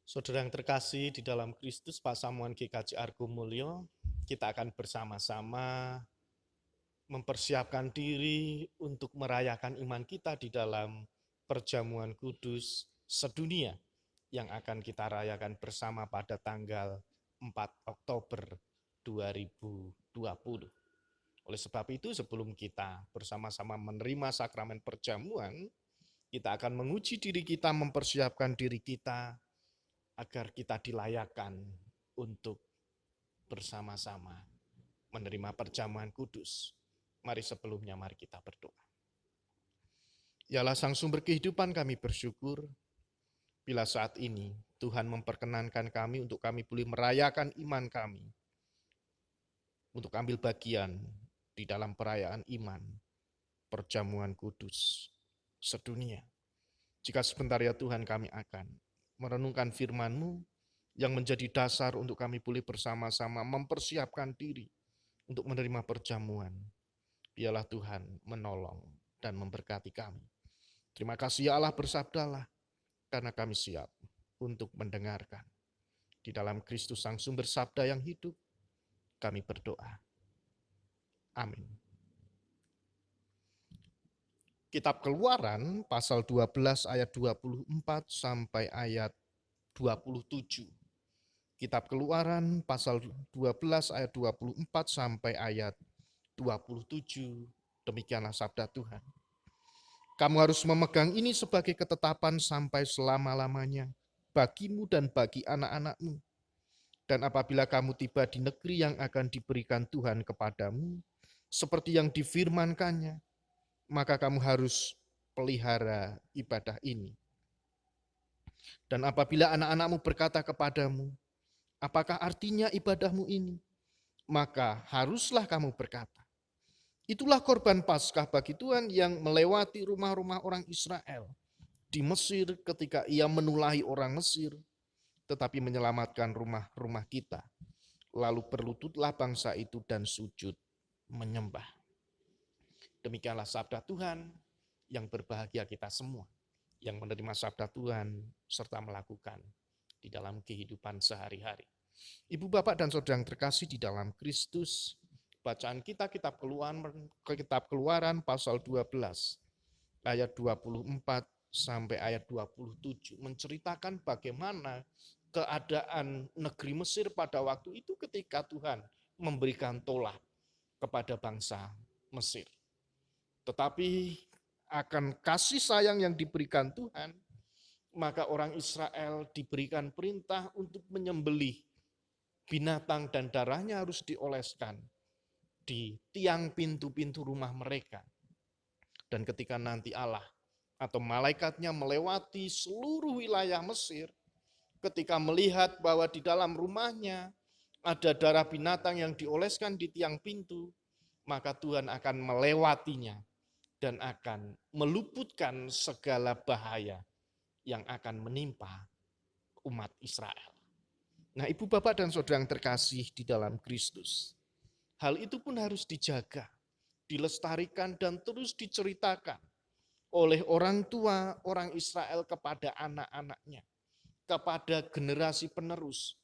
Saudara yang terkasih di dalam Kristus, Pak Samuel GKJ Argo Mulyo, kita akan bersama-sama mempersiapkan diri untuk merayakan iman kita di dalam perjamuan kudus sedunia yang akan kita rayakan bersama pada tanggal 4 Oktober 2020. Oleh sebab itu, sebelum kita bersama-sama menerima sakramen perjamuan, kita akan menguji diri kita, mempersiapkan diri kita agar kita dilayakkan untuk bersama-sama menerima perjamuan kudus. Mari sebelumnya, mari kita berdoa. Yalah Sang Sumber kehidupan, kami bersyukur bila saat ini Tuhan memperkenankan kami untuk kami boleh merayakan iman kami, untuk ambil bagian di dalam perayaan iman, perjamuan kudus sedunia. Jika sebentar ya Tuhan, kami akan merenungkan firman-Mu yang menjadi dasar untuk kami boleh bersama-sama mempersiapkan diri untuk menerima perjamuan. Biarlah Tuhan menolong dan memberkati kami. Terima kasih ya Allah, bersabdalah, karena kami siap untuk mendengarkan. Di dalam Kristus Sang Sumber Sabda yang hidup, kami berdoa. Amin. Kitab Keluaran pasal 12 ayat 24 sampai ayat 27. Kitab Keluaran pasal 12 ayat 24 sampai ayat 27. Demikianlah sabda Tuhan. Kamu harus memegang ini sebagai ketetapan sampai selama-lamanya bagimu dan bagi anak-anakmu. Dan apabila kamu tiba di negeri yang akan diberikan Tuhan kepadamu, seperti yang difirmankannya, maka kamu harus pelihara ibadah ini. Dan apabila anak-anakmu berkata kepadamu, apakah artinya ibadahmu ini? Maka haruslah kamu berkata, itulah korban Paskah bagi Tuhan yang melewati rumah-rumah orang Israel di Mesir ketika ia menulahi orang Mesir, tetapi menyelamatkan rumah-rumah kita. Lalu berlututlah bangsa itu dan sujud menyembah. Demikianlah sabda Tuhan, yang berbahagia kita semua yang menerima sabda Tuhan serta melakukan di dalam kehidupan sehari-hari. Ibu, bapak, dan saudara yang terkasih di dalam Kristus, bacaan kita kitab Keluaran pasal 12 ayat 24 sampai ayat 27 menceritakan bagaimana keadaan negeri Mesir pada waktu itu ketika Tuhan memberikan tolak kepada bangsa Mesir. Tetapi akan kasih sayang yang diberikan Tuhan, maka orang Israel diberikan perintah untuk menyembelih binatang dan darahnya harus dioleskan di tiang pintu-pintu rumah mereka. Dan ketika nanti Allah atau malaikatnya melewati seluruh wilayah Mesir, ketika melihat bahwa di dalam rumahnya ada darah binatang yang dioleskan di tiang pintu, maka Tuhan akan melewatinya dan akan meluputkan segala bahaya yang akan menimpa umat Israel. Nah, ibu, bapak, dan saudara yang terkasih di dalam Kristus, hal itu pun harus dijaga, dilestarikan, dan terus diceritakan oleh orang tua orang Israel kepada anak-anaknya, kepada generasi penerus,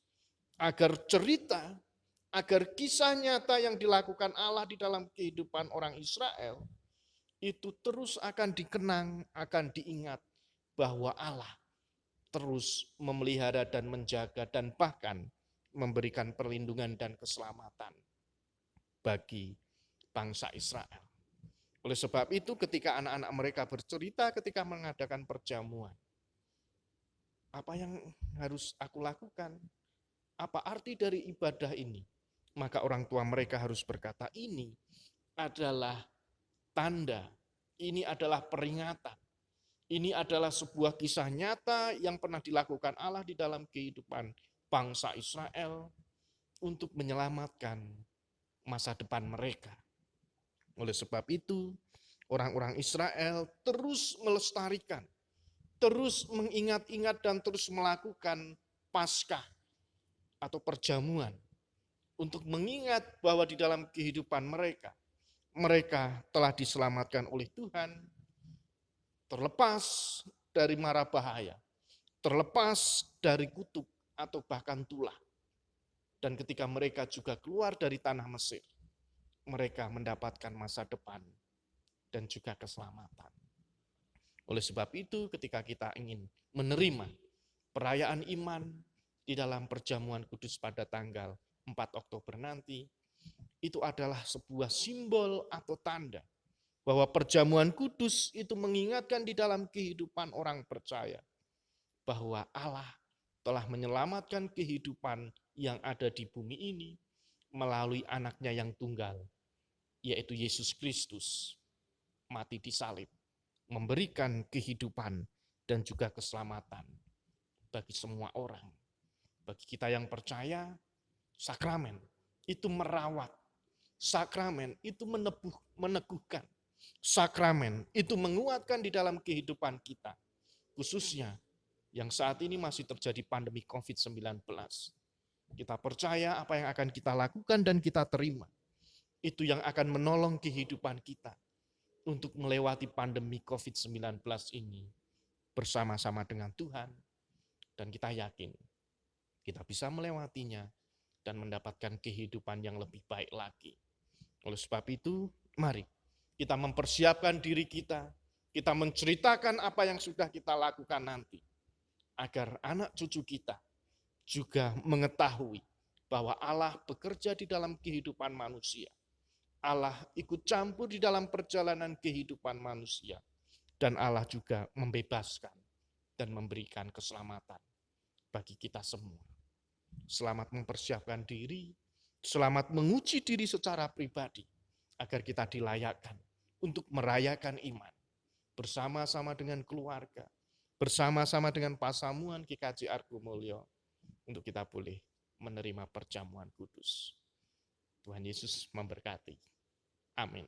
agar cerita, agar kisah nyata yang dilakukan Allah di dalam kehidupan orang Israel itu terus akan dikenang, akan diingat bahwa Allah terus memelihara dan menjaga dan bahkan memberikan perlindungan dan keselamatan bagi bangsa Israel. Oleh sebab itu ketika anak-anak mereka bercerita ketika mengadakan perjamuan, apa yang harus aku lakukan? Apa arti dari ibadah ini? Maka orang tua mereka harus berkata, ini adalah tanda, ini adalah peringatan, ini adalah sebuah kisah nyata yang pernah dilakukan Allah di dalam kehidupan bangsa Israel untuk menyelamatkan masa depan mereka. Oleh sebab itu, orang-orang Israel terus melestarikan, terus mengingat-ingat dan terus melakukan Paskah atau perjamuan untuk mengingat bahwa di dalam kehidupan mereka, mereka telah diselamatkan oleh Tuhan, terlepas dari mara bahaya, terlepas dari kutuk atau bahkan tulah. Dan ketika mereka juga keluar dari tanah Mesir, mereka mendapatkan masa depan dan juga keselamatan. Oleh sebab itu, ketika kita ingin menerima perayaan iman di dalam perjamuan kudus pada tanggal 4 Oktober nanti, itu adalah sebuah simbol atau tanda bahwa perjamuan kudus itu mengingatkan di dalam kehidupan orang percaya bahwa Allah telah menyelamatkan kehidupan yang ada di bumi ini melalui anaknya yang tunggal, yaitu Yesus Kristus, mati di salib, memberikan kehidupan dan juga keselamatan bagi semua orang. Bagi kita yang percaya, sakramen itu merawat, sakramen itu meneguhkan, sakramen itu menguatkan di dalam kehidupan kita, khususnya yang saat ini masih terjadi pandemi COVID-19. Kita percaya apa yang akan kita lakukan dan kita terima, itu yang akan menolong kehidupan kita untuk melewati pandemi COVID-19 ini bersama-sama dengan Tuhan, dan kita yakin kita bisa melewatinya dan mendapatkan kehidupan yang lebih baik lagi. Oleh sebab itu, mari kita mempersiapkan diri kita menceritakan apa yang sudah kita lakukan nanti, agar anak cucu kita juga mengetahui bahwa Allah bekerja di dalam kehidupan manusia. Allah ikut campur di dalam perjalanan kehidupan manusia. Dan Allah juga membebaskan dan memberikan keselamatan bagi kita semua. Selamat mempersiapkan diri, selamat menguji diri secara pribadi, agar kita dilayakkan untuk merayakan iman bersama-sama dengan keluarga, bersama-sama dengan Pasamuan GKJ Argo Mulyo, untuk kita boleh menerima perjamuan kudus. Tuhan Yesus memberkati. Amin.